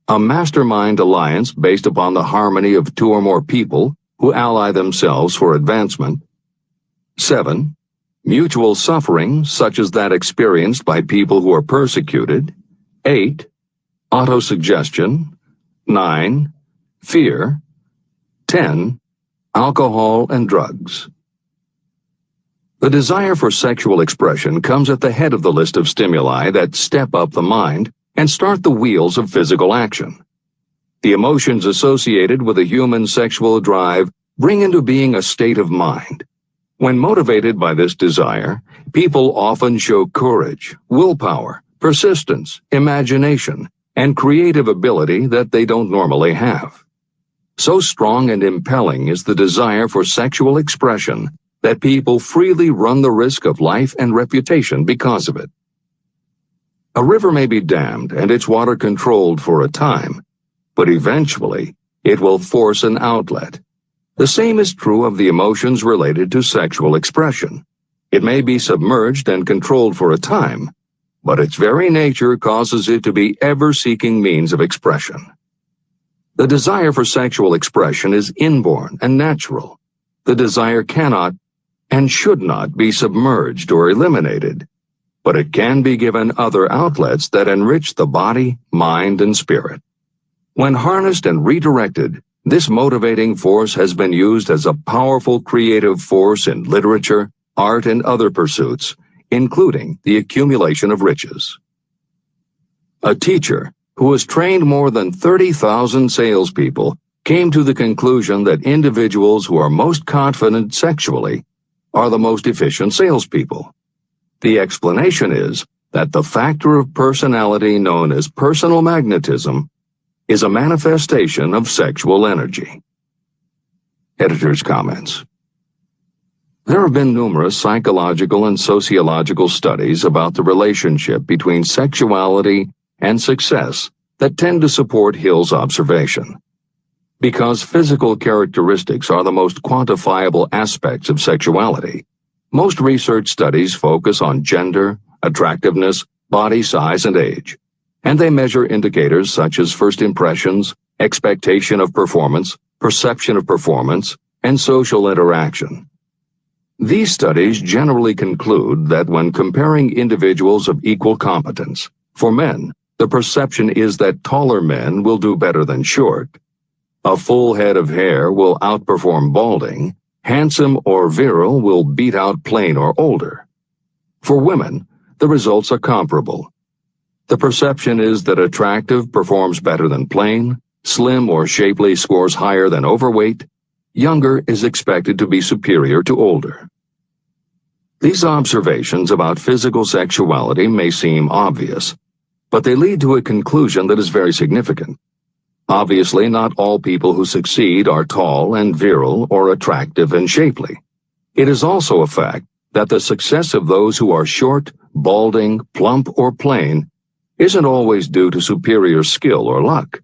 A mastermind alliance based upon the harmony of two or more people who ally themselves for advancement. 7. Mutual suffering, such as that experienced by people who are persecuted. 8. Autosuggestion. 9. Fear. 10. Alcohol and drugs. The desire for sexual expression comes at the head of the list of stimuli that step up the mind and start the wheels of physical action. The emotions associated with a human sexual drive bring into being a state of mind. When motivated by this desire, people often show courage, willpower, persistence, imagination, and creative ability that they don't normally have. So strong and impelling is the desire for sexual expression that people freely run the risk of life and reputation because of it. A river may be dammed and its water controlled for a time, but eventually it will force an outlet. The same is true of the emotions related to sexual expression. It may be submerged and controlled for a time, but its very nature causes it to be ever-seeking means of expression. The desire for sexual expression is inborn and natural. The desire cannot and should not be submerged or eliminated, but it can be given other outlets that enrich the body, mind, and spirit. When harnessed and redirected, this motivating force has been used as a powerful creative force in literature, art, and other pursuits, including the accumulation of riches. A teacher who has trained more than 30,000 salespeople came to the conclusion that individuals who are most confident sexually are the most efficient salespeople. The explanation is that the factor of personality known as personal magnetism is a manifestation of sexual energy. Editor's comments. There have been numerous psychological and sociological studies about the relationship between sexuality and success that tend to support Hill's observation. Because physical characteristics are the most quantifiable aspects of sexuality, most research studies focus on gender, attractiveness, body size, and age, and they measure indicators such as first impressions, expectation of performance, perception of performance, and social interaction. These studies generally conclude that when comparing individuals of equal competence, for men, the perception is that taller men will do better than short. A full head of hair will outperform balding. Handsome or virile will beat out plain or older. For women, the results are comparable. The perception is that attractive performs better than plain, slim or shapely scores higher than overweight, younger is expected to be superior to older. These observations about physical sexuality may seem obvious, but they lead to a conclusion that is very significant. Obviously, not all people who succeed are tall and virile or attractive and shapely. It is also a fact that the success of those who are short, balding, plump, or plain isn't always due to superior skill or luck.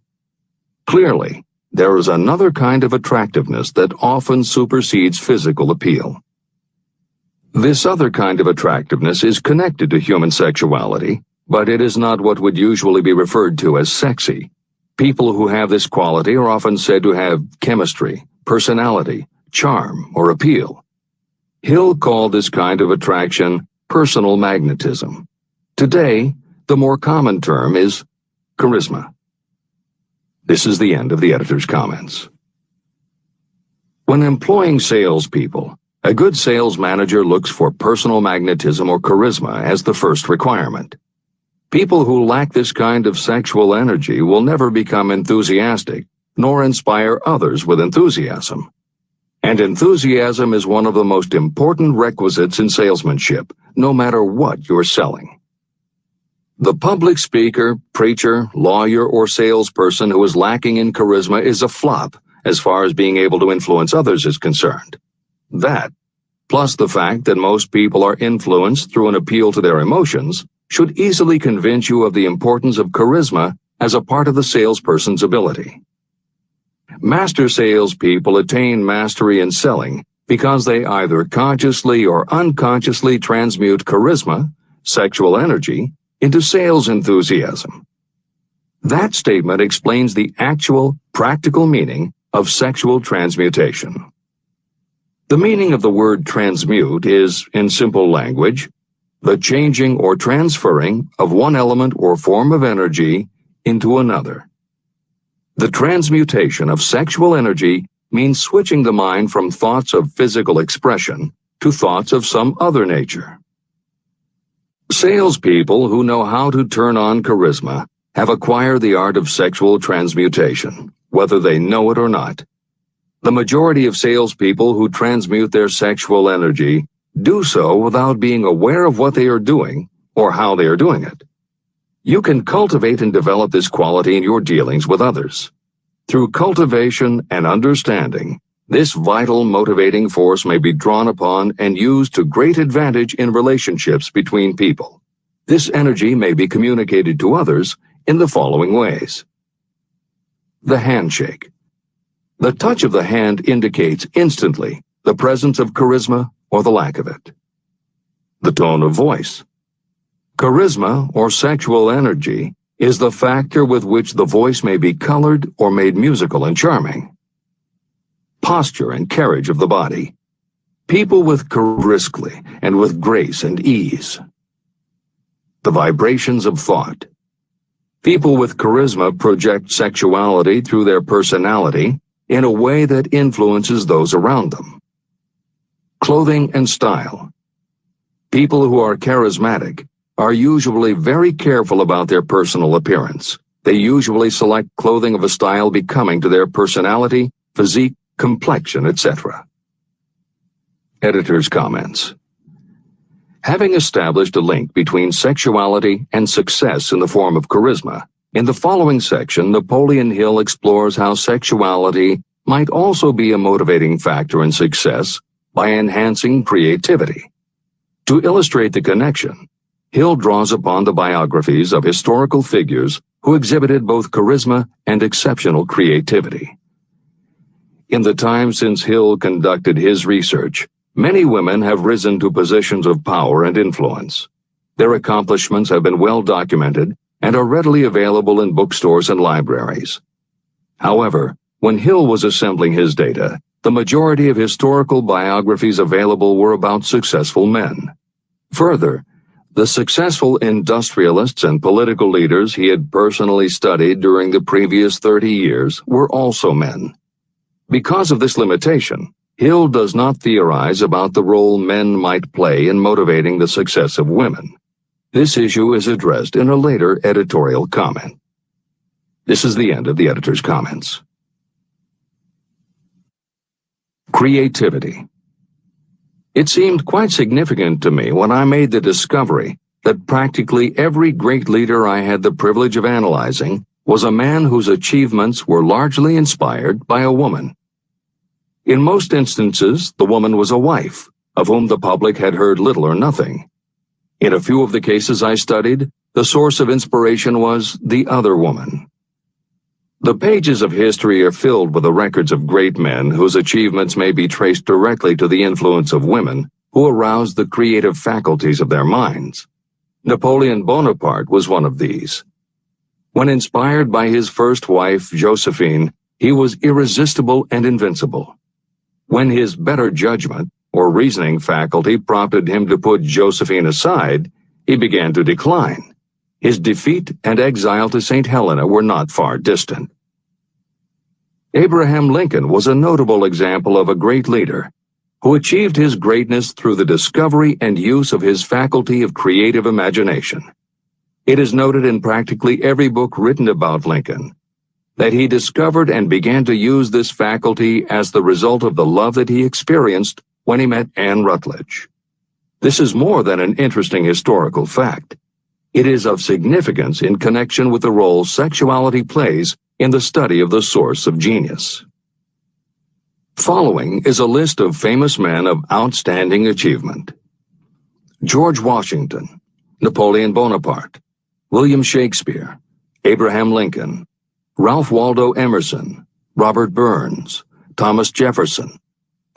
Clearly, there is another kind of attractiveness that often supersedes physical appeal. This other kind of attractiveness is connected to human sexuality, but it is not what would usually be referred to as sexy. People who have this quality are often said to have chemistry, personality, charm, or appeal. Hill called this kind of attraction personal magnetism. Today, the more common term is charisma. This is the end of the editor's comments. When employing salespeople, a good sales manager looks for personal magnetism or charisma as the first requirement. People who lack this kind of sexual energy will never become enthusiastic, nor inspire others with enthusiasm. And enthusiasm is one of the most important requisites in salesmanship, no matter what you're selling. The public speaker, preacher, lawyer, or salesperson who is lacking in charisma is a flop as far as being able to influence others is concerned. That, plus the fact that most people are influenced through an appeal to their emotions, should easily convince you of the importance of charisma as a part of the salesperson's ability. Master salespeople attain mastery in selling because they either consciously or unconsciously transmute charisma, sexual energy, into sales enthusiasm. That statement explains the actual, practical meaning of sexual transmutation. The meaning of the word transmute is, in simple language, the changing or transferring of one element or form of energy into another. The transmutation of sexual energy means switching the mind from thoughts of physical expression to thoughts of some other nature. Salespeople who know how to turn on charisma have acquired the art of sexual transmutation, whether they know it or not. The majority of salespeople who transmute their sexual energy do so without being aware of what they are doing or how they are doing it. You can cultivate and develop this quality in your dealings with others. Through cultivation and understanding, this vital motivating force may be drawn upon and used to great advantage in relationships between people. This energy may be communicated to others in the following ways. The handshake. The touch of the hand indicates instantly the presence of charisma or the lack of it. The tone of voice. Charisma, or sexual energy, is the factor with which the voice may be colored or made musical and charming. Posture and carriage of the body. People with briskly and with grace and ease. The vibrations of thought. People with charisma project sexuality through their personality in a way that influences those around them. Clothing and style. People who are charismatic are usually very careful about their personal appearance. They usually select clothing of a style becoming to their personality, physique, complexion, etc. Editor's comments. Having established a link between sexuality and success in the form of charisma, in the following section, Napoleon Hill explores how sexuality might also be a motivating factor in success by enhancing creativity. To illustrate the connection, Hill draws upon the biographies of historical figures who exhibited both charisma and exceptional creativity. In the time since Hill conducted his research, many women have risen to positions of power and influence. Their accomplishments have been well documented and are readily available in bookstores and libraries. However, when Hill was assembling his data, the majority of historical biographies available were about successful men. Further, the successful industrialists and political leaders he had personally studied during the previous 30 years were also men. Because of this limitation, Hill does not theorize about the role men might play in motivating the success of women. This issue is addressed in a later editorial comment. This is the end of the editor's comments. Creativity. It seemed quite significant to me when I made the discovery that practically every great leader I had the privilege of analyzing was a man whose achievements were largely inspired by a woman. In most instances, the woman was a wife, of whom the public had heard little or nothing. In a few of the cases I studied, the source of inspiration was the other woman. The pages of history are filled with the records of great men whose achievements may be traced directly to the influence of women who aroused the creative faculties of their minds. Napoleon Bonaparte was one of these. When inspired by his first wife, Josephine, he was irresistible and invincible. When his better judgment or reasoning faculty prompted him to put Josephine aside, he began to decline. His defeat and exile to St. Helena were not far distant. Abraham Lincoln was a notable example of a great leader who achieved his greatness through the discovery and use of his faculty of creative imagination. It is noted in practically every book written about Lincoln that he discovered and began to use this faculty as the result of the love that he experienced when he met Anne Rutledge. This is more than an interesting historical fact. It is of significance in connection with the role sexuality plays in the study of the source of genius. Following is a list of famous men of outstanding achievement: George Washington, Napoleon Bonaparte, William Shakespeare, Abraham Lincoln, Ralph Waldo Emerson, Robert Burns, Thomas Jefferson,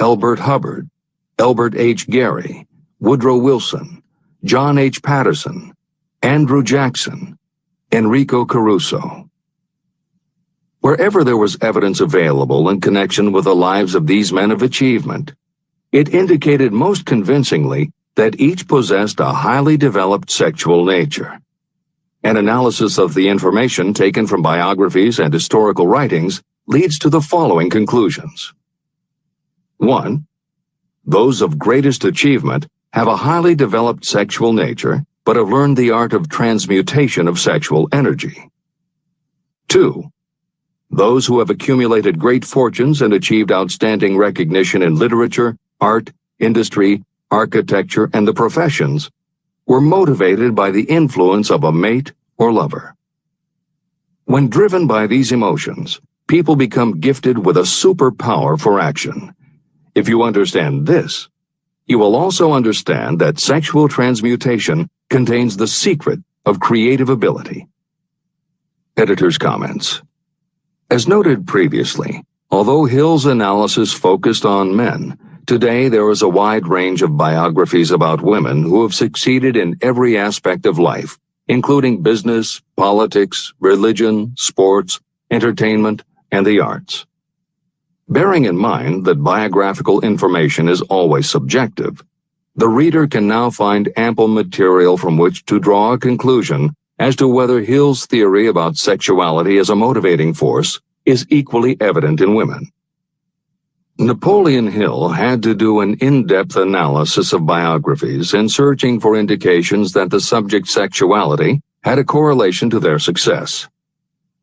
Elbert Hubbard, Elbert H. Gary, Woodrow Wilson, John H. Patterson, Andrew Jackson, Enrico Caruso, wherever there was evidence available in connection with the lives of these men of achievement. It indicated most convincingly that each possessed a highly developed sexual nature. An analysis of the information taken from biographies and historical writings leads to the following conclusions. 1. Those of greatest achievement have a highly developed sexual nature, but have learned the art of transmutation of sexual energy. 2. Those who have accumulated great fortunes and achieved outstanding recognition in literature, art, industry, architecture, and the professions were motivated by the influence of a mate or lover. When driven by these emotions, people become gifted with a superpower for action. If you understand this, you will also understand that sexual transmutation contains the secret of creative ability. Editor's comments. As noted previously, although Hill's analysis focused on men, today there is a wide range of biographies about women who have succeeded in every aspect of life, including business, politics, religion, sports, entertainment, and the arts. Bearing in mind that biographical information is always subjective, the reader can now find ample material from which to draw a conclusion as to whether Hill's theory about sexuality as a motivating force is equally evident in women. Napoleon Hill had to do an in-depth analysis of biographies in searching for indications that the subject's sexuality had a correlation to their success.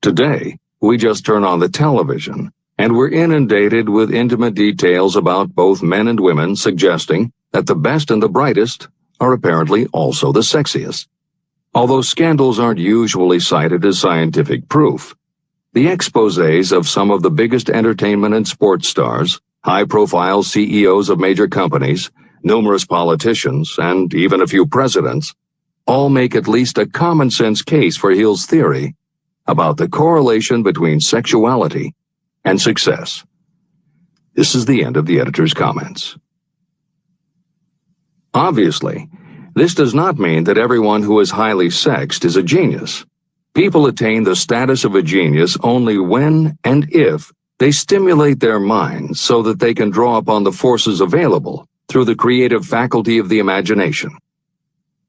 Today, we just turn on the television, and we're inundated with intimate details about both men and women suggesting that the best and the brightest are apparently also the sexiest. Although scandals aren't usually cited as scientific proof, the exposés of some of the biggest entertainment and sports stars, high-profile CEOs of major companies, numerous politicians, and even a few presidents, all make at least a common-sense case for Hill's theory about the correlation between sexuality and success. This is the end of the editor's comments. Obviously, this does not mean that everyone who is highly sexed is a genius. People attain the status of a genius only when and if they stimulate their minds so that they can draw upon the forces available through the creative faculty of the imagination.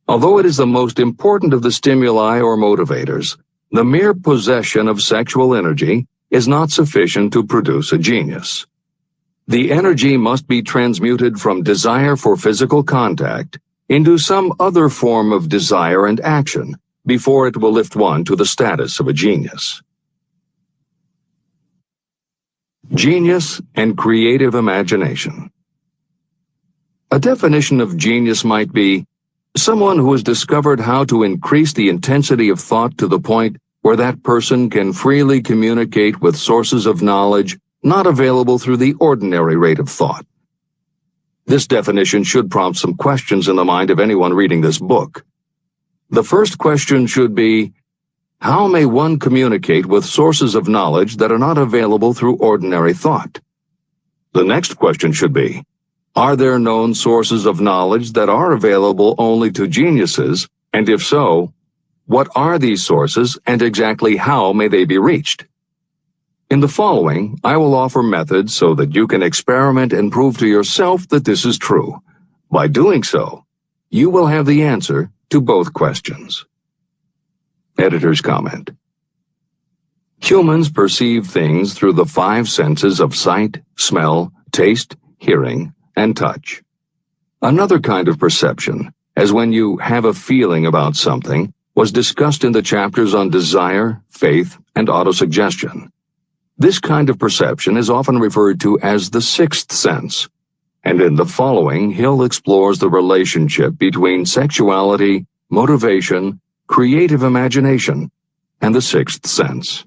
Although it is the most important of the stimuli or motivators, the mere possession of sexual energy is not sufficient to produce a genius. The energy must be transmuted from desire for physical contact into some other form of desire and action before it will lift one to the status of a genius. Genius and creative imagination. A definition of genius might be someone who has discovered how to increase the intensity of thought to the point where that person can freely communicate with sources of knowledge not available through the ordinary rate of thought. This definition should prompt some questions in the mind of anyone reading this book. The first question should be, how may one communicate with sources of knowledge that are not available through ordinary thought? The next question should be, are there known sources of knowledge that are available only to geniuses, and if so, what are these sources and exactly how may they be reached? In the following, I will offer methods so that you can experiment and prove to yourself that this is true. By doing so, you will have the answer to both questions. Editor's comment. Humans perceive things through the 5 senses of sight, smell, taste, hearing, and touch. Another kind of perception, as when you have a feeling about something, was discussed in the chapters on desire, faith, and autosuggestion. This kind of perception is often referred to as the 6th sense, and in the following, Hill explores the relationship between sexuality, motivation, creative imagination, and the 6th sense.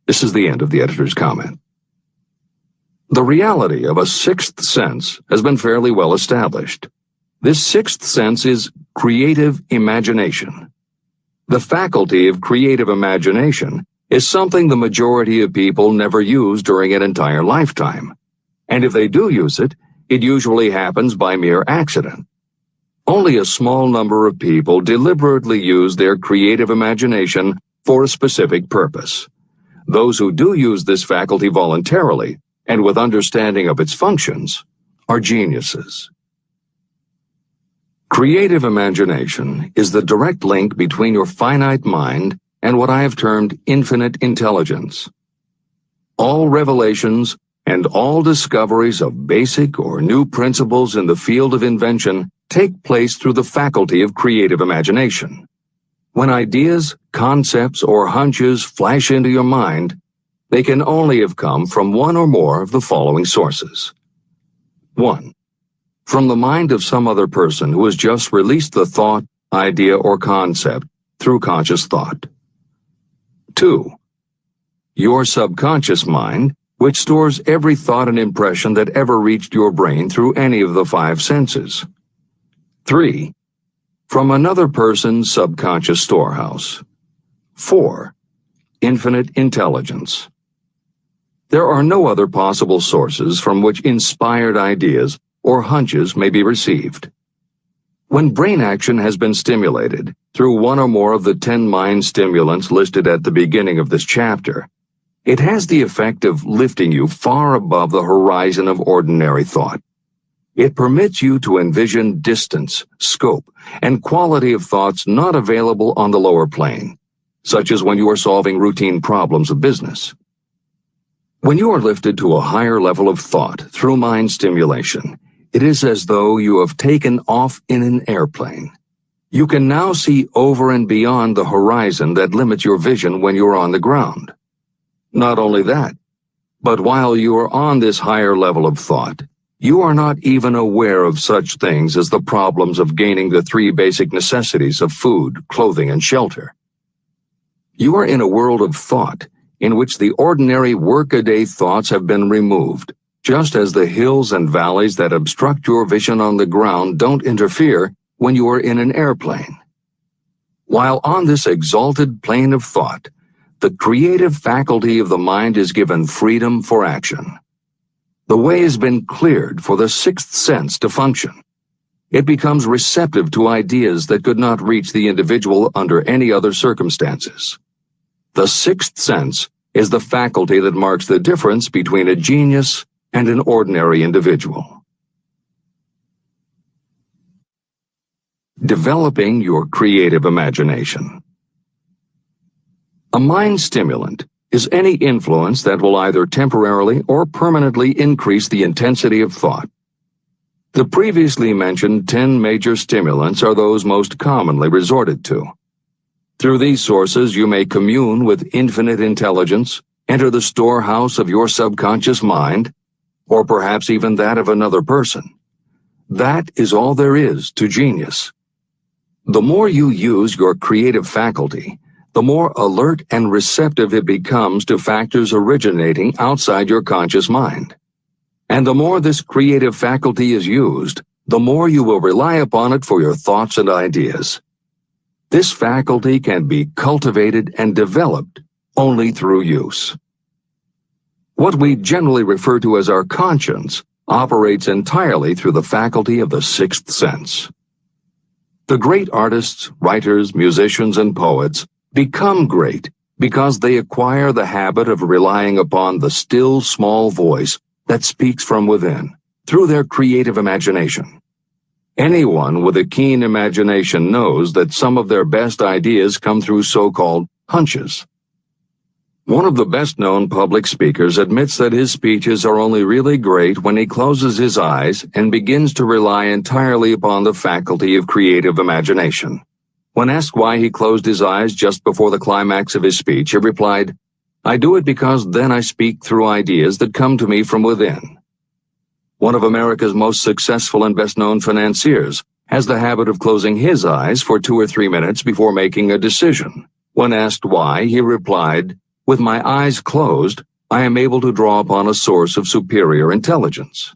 This is the end of the editor's comment. The reality of a 6th sense has been fairly well established. This 6th sense is creative imagination. The faculty of creative imagination is something the majority of people never use during an entire lifetime. And if they do use it, it usually happens by mere accident. Only a small number of people deliberately use their creative imagination for a specific purpose. Those who do use this faculty voluntarily and with understanding of its functions are geniuses. Creative imagination is the direct link between your finite mind and what I have termed infinite intelligence. All revelations and all discoveries of basic or new principles in the field of invention take place through the faculty of creative imagination. When ideas, concepts, or hunches flash into your mind, they can only have come from one or more of the following sources. 1. From the mind of some other person who has just released the thought, idea, or concept through conscious thought. 2. Your subconscious mind, which stores every thought and impression that ever reached your brain through any of the 5 senses. 3. From another person's subconscious storehouse. 4. Infinite intelligence. There are no other possible sources from which inspired ideas or hunches may be received. When brain action has been stimulated through one or more of the 10 mind stimulants listed at the beginning of this chapter, it has the effect of lifting you far above the horizon of ordinary thought. It permits you to envision distance, scope, and quality of thoughts not available on the lower plane, such as when you are solving routine problems of business. When you are lifted to a higher level of thought through mind stimulation, it is as though you have taken off in an airplane. You can now see over and beyond the horizon that limits your vision when you are on the ground. Not only that, but while you are on this higher level of thought, you are not even aware of such things as the problems of gaining the 3 basic necessities of food, clothing, and shelter. You are in a world of thought in which the ordinary workaday thoughts have been removed, just as the hills and valleys that obstruct your vision on the ground don't interfere when you are in an airplane. While on this exalted plane of thought, the creative faculty of the mind is given freedom for action. The way has been cleared for the 6th sense to function. It becomes receptive to ideas that could not reach the individual under any other circumstances. The 6th sense is the faculty that marks the difference between a genius and an ordinary individual. Developing your creative imagination. A mind stimulant is any influence that will either temporarily or permanently increase the intensity of thought. The previously mentioned 10 major stimulants are those most commonly resorted to. Through these sources, you may commune with infinite intelligence, enter the storehouse of your subconscious mind, or perhaps even that of another person. That is all there is to genius. The more you use your creative faculty, the more alert and receptive it becomes to factors originating outside your conscious mind. And the more this creative faculty is used, the more you will rely upon it for your thoughts and ideas. This faculty can be cultivated and developed only through use. What we generally refer to as our conscience operates entirely through the faculty of the 6th sense. The great artists, writers, musicians, and poets become great because they acquire the habit of relying upon the still small voice that speaks from within through their creative imagination. Anyone with a keen imagination knows that some of their best ideas come through so-called hunches. One of the best-known public speakers admits that his speeches are only really great when he closes his eyes and begins to rely entirely upon the faculty of creative imagination. When asked why he closed his eyes just before the climax of his speech, he replied, "I do it because then I speak through ideas that come to me from within." One of America's most successful and best-known financiers has the habit of closing his eyes for 2 or 3 minutes before making a decision. When asked why, he replied, "With my eyes closed, I am able to draw upon a source of superior intelligence."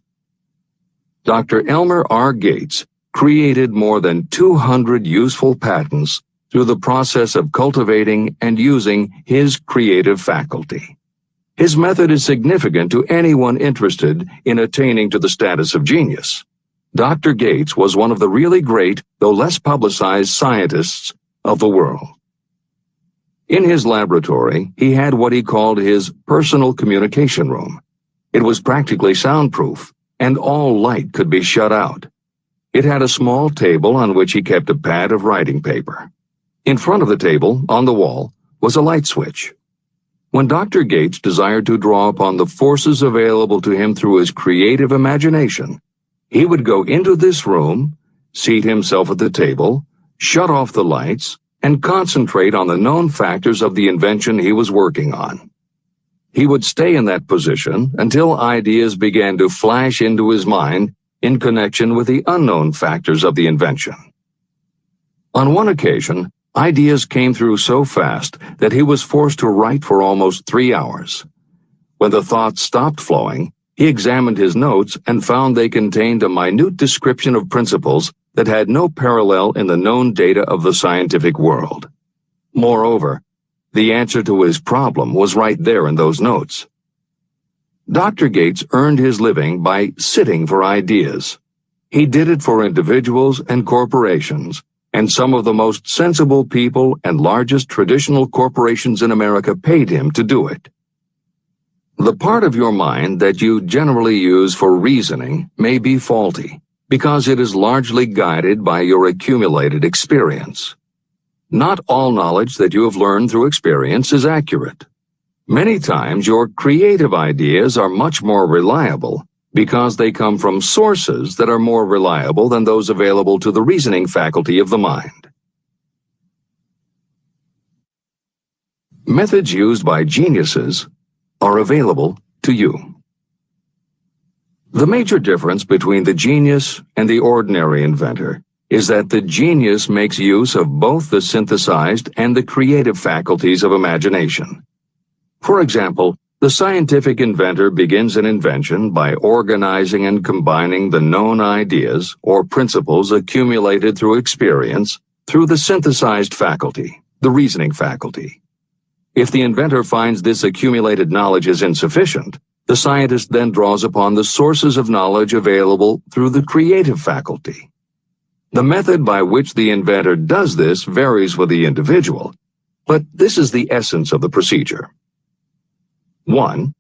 Dr. Elmer R. Gates created more than 200 useful patents through the process of cultivating and using his creative faculty. His method is significant to anyone interested in attaining to the status of genius. Dr. Gates was one of the really great, though less publicized, scientists of the world. In his laboratory, he had what he called his personal communication room. It was practically soundproof, and all light could be shut out. It had a small table on which he kept a pad of writing paper. In front of the table, on the wall, was a light switch. When Dr. Gates desired to draw upon the forces available to him through his creative imagination, he would go into this room, seat himself at the table, shut off the lights, and concentrate on the known factors of the invention he was working on. He would stay in that position until ideas began to flash into his mind in connection with the unknown factors of the invention. On one occasion, ideas came through so fast that he was forced to write for almost 3 hours. When the thoughts stopped flowing, he examined his notes and found they contained a minute description of principles that had no parallel in the known data of the scientific world. Moreover, the answer to his problem was right there in those notes. Dr. Gates earned his living by sitting for ideas. He did it for individuals and corporations, and some of the most sensible people and largest traditional corporations in America paid him to do it. The part of your mind that you generally use for reasoning may be faulty, because it is largely guided by your accumulated experience. Not all knowledge that you have learned through experience is accurate. Many times your creative ideas are much more reliable because they come from sources that are more reliable than those available to the reasoning faculty of the mind. Methods used by geniuses are available to you. The major difference between the genius and the ordinary inventor is that the genius makes use of both the synthesized and the creative faculties of imagination. For example, the scientific inventor begins an invention by organizing and combining the known ideas or principles accumulated through experience through the synthesized faculty, the reasoning faculty. If the inventor finds this accumulated knowledge is insufficient, the scientist then draws upon the sources of knowledge available through the creative faculty. The method by which the inventor does this varies with the individual, but this is the essence of the procedure. 1.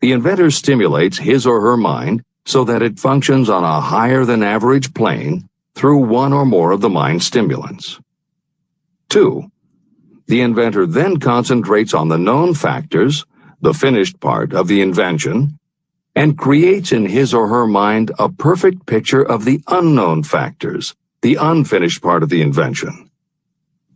The inventor stimulates his or her mind so that it functions on a higher-than-average plane through one or more of the mind stimulants. 2. The inventor then concentrates on the known factors, the finished part of the invention, and creates in his or her mind a perfect picture of the unknown factors, the unfinished part of the invention.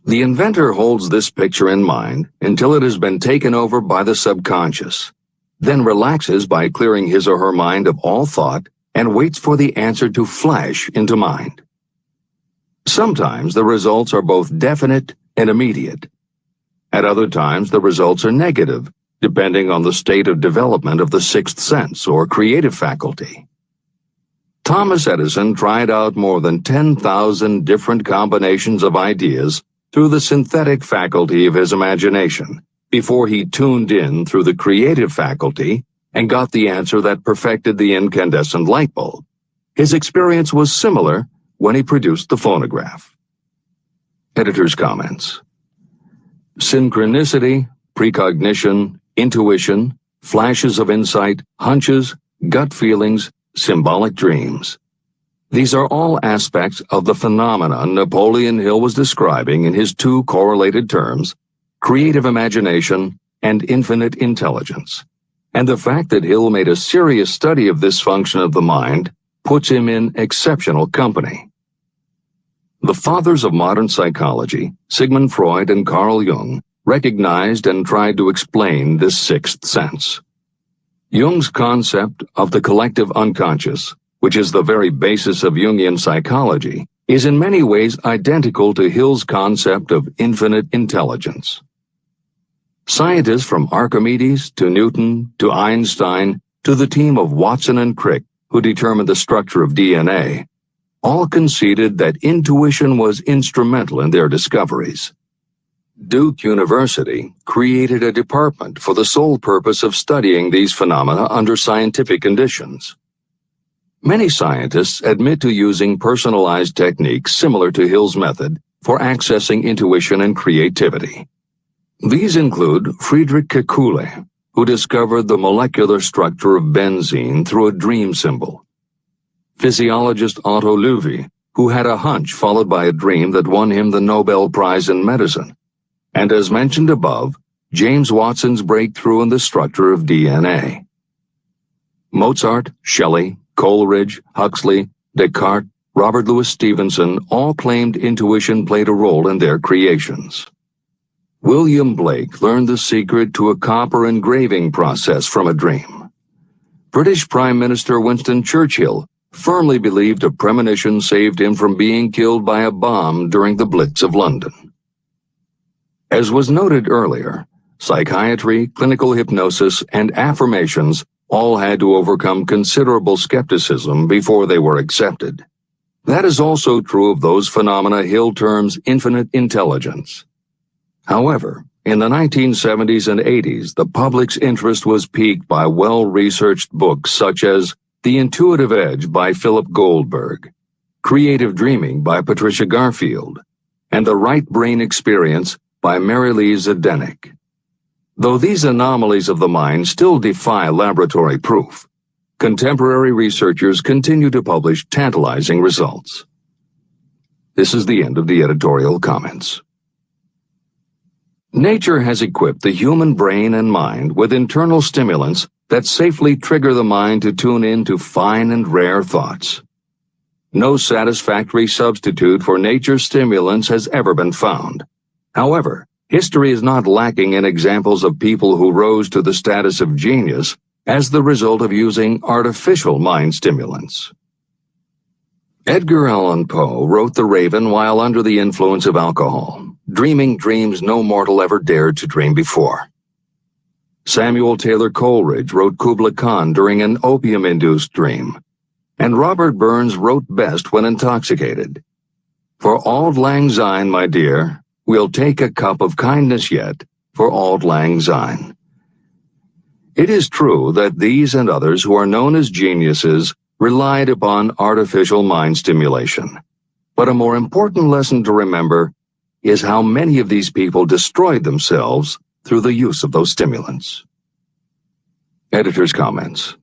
The inventor holds this picture in mind until it has been taken over by the subconscious, then relaxes by clearing his or her mind of all thought and waits for the answer to flash into mind. Sometimes the results are both definite and immediate. At other times, the results are negative, depending on the state of development of the sixth sense or creative faculty. Thomas Edison tried out more than 10,000 different combinations of ideas through the synthetic faculty of his imagination before he tuned in through the creative faculty and got the answer that perfected the incandescent light bulb. His experience was similar when he produced the phonograph. Editor's comments. Synchronicity, precognition, intuition, flashes of insight, hunches, gut feelings, symbolic dreams. These are all aspects of the phenomenon Napoleon Hill was describing in his two correlated terms, creative imagination and infinite intelligence. And the fact that Hill made a serious study of this function of the mind puts him in exceptional company. The fathers of modern psychology, Sigmund Freud and Carl Jung, recognized and tried to explain this sixth sense. Jung's concept of the collective unconscious, which is the very basis of Jungian psychology, is in many ways identical to Hill's concept of infinite intelligence. Scientists from Archimedes to Newton to Einstein to the team of Watson and Crick, who determined the structure of DNA, all conceded that intuition was instrumental in their discoveries. Duke University created a department for the sole purpose of studying these phenomena under scientific conditions. Many scientists admit to using personalized techniques similar to Hill's method for accessing intuition and creativity. These include Friedrich Kekulé, who discovered the molecular structure of benzene through a dream symbol; physiologist Otto Loewi, who had a hunch followed by a dream that won him the Nobel Prize in Medicine; and as mentioned above, James Watson's breakthrough in the structure of DNA. Mozart, Shelley, Coleridge, Huxley, Descartes, Robert Louis Stevenson all claimed intuition played a role in their creations. William Blake learned the secret to a copper engraving process from a dream. British Prime Minister Winston Churchill firmly believed a premonition saved him from being killed by a bomb during the Blitz of London. As was noted earlier, psychiatry, clinical hypnosis, and affirmations all had to overcome considerable skepticism before they were accepted. That is also true of those phenomena Hill terms infinite intelligence. However, in the 1970s and 80s, the public's interest was piqued by well-researched books such as The Intuitive Edge by Philip Goldberg, Creative Dreaming by Patricia Garfield, and The Right Brain Experience by Mary Lee Zdenek. Though these anomalies of the mind still defy laboratory proof, contemporary researchers continue to publish tantalizing results. This is the end of the editorial comments. Nature has equipped the human brain and mind with internal stimulants that safely trigger the mind to tune in to fine and rare thoughts. No satisfactory substitute for nature's stimulants has ever been found. However, history is not lacking in examples of people who rose to the status of genius as the result of using artificial mind stimulants. Edgar Allan Poe wrote The Raven while under the influence of alcohol, dreaming dreams no mortal ever dared to dream before. Samuel Taylor Coleridge wrote Kubla Khan during an opium-induced dream, and Robert Burns wrote best when intoxicated. For auld lang syne, my dear, we'll take a cup of kindness yet for auld lang syne. It is true that these and others who are known as geniuses relied upon artificial mind stimulation, but a more important lesson to remember is how many of these people destroyed themselves through the use of those stimulants. Editor's comments.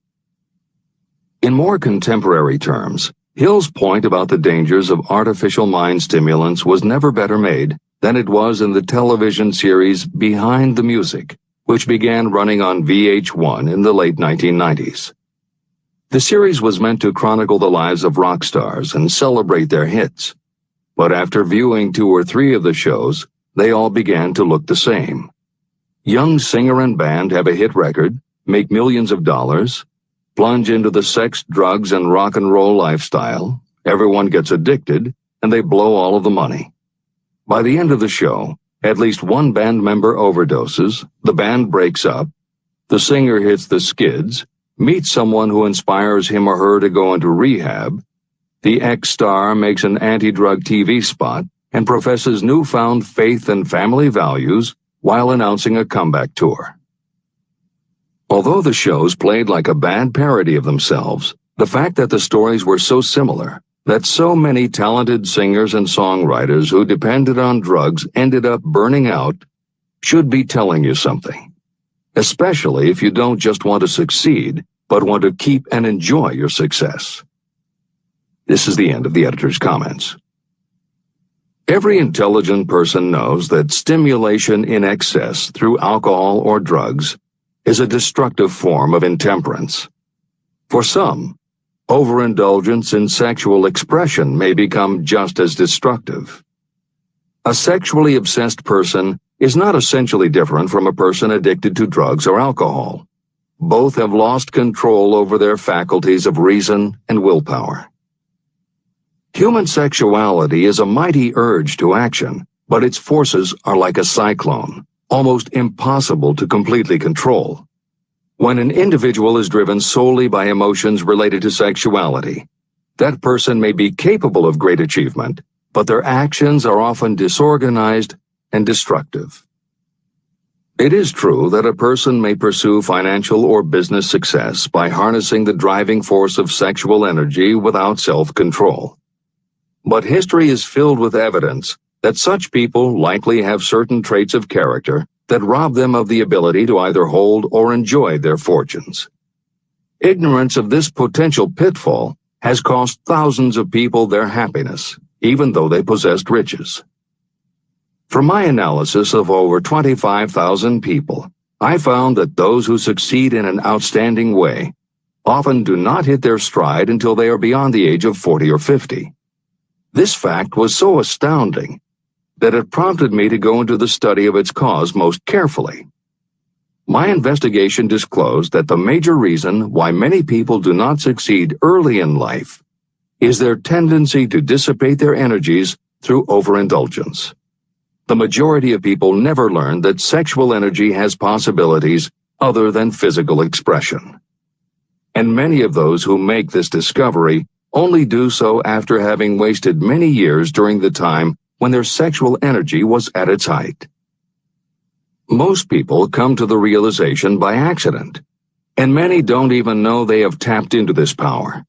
In more contemporary terms, Hill's point about the dangers of artificial mind stimulants was never better made than it was in the television series Behind the Music, which began running on VH1 in the late 1990s. The series was meant to chronicle the lives of rock stars and celebrate their hits. But after viewing 2 or 3 of the shows, they all began to look the same. Young singer and band have a hit record, make millions of dollars, plunge into the sex, drugs, and rock and roll lifestyle, everyone gets addicted, and they blow all of the money. By the end of the show, at least one band member overdoses, the band breaks up, the singer hits the skids, meets someone who inspires him or her to go into rehab, the ex-star makes an anti-drug TV spot and professes newfound faith and family values while announcing a comeback tour. Although the shows played like a bad parody of themselves, the fact that the stories were so similar, that so many talented singers and songwriters who depended on drugs ended up burning out, should be telling you something. Especially if you don't just want to succeed, but want to keep and enjoy your success. This is the end of the editor's comments. Every intelligent person knows that stimulation in excess through alcohol or drugs is a destructive form of intemperance. For some, overindulgence in sexual expression may become just as destructive. A sexually obsessed person is not essentially different from a person addicted to drugs or alcohol. Both have lost control over their faculties of reason and willpower. Human sexuality is a mighty urge to action, but its forces are like a cyclone, almost impossible to completely control. When an individual is driven solely by emotions related to sexuality, that person may be capable of great achievement, but their actions are often disorganized and destructive. It is true that a person may pursue financial or business success by harnessing the driving force of sexual energy without self-control. But history is filled with evidence that such people likely have certain traits of character that rob them of the ability to either hold or enjoy their fortunes. Ignorance of this potential pitfall has cost thousands of people their happiness, even though they possessed riches. From my analysis of over 25,000 people, I found that those who succeed in an outstanding way often do not hit their stride until they are beyond the age of 40 or 50. This fact was so astounding that it prompted me to go into the study of its cause most carefully. My investigation disclosed that the major reason why many people do not succeed early in life is their tendency to dissipate their energies through overindulgence. The majority of people never learn that sexual energy has possibilities other than physical expression. And many of those who make this discovery only do so after having wasted many years during the time when their sexual energy was at its height. Most people come to the realization by accident, and many don't even know they have tapped into this power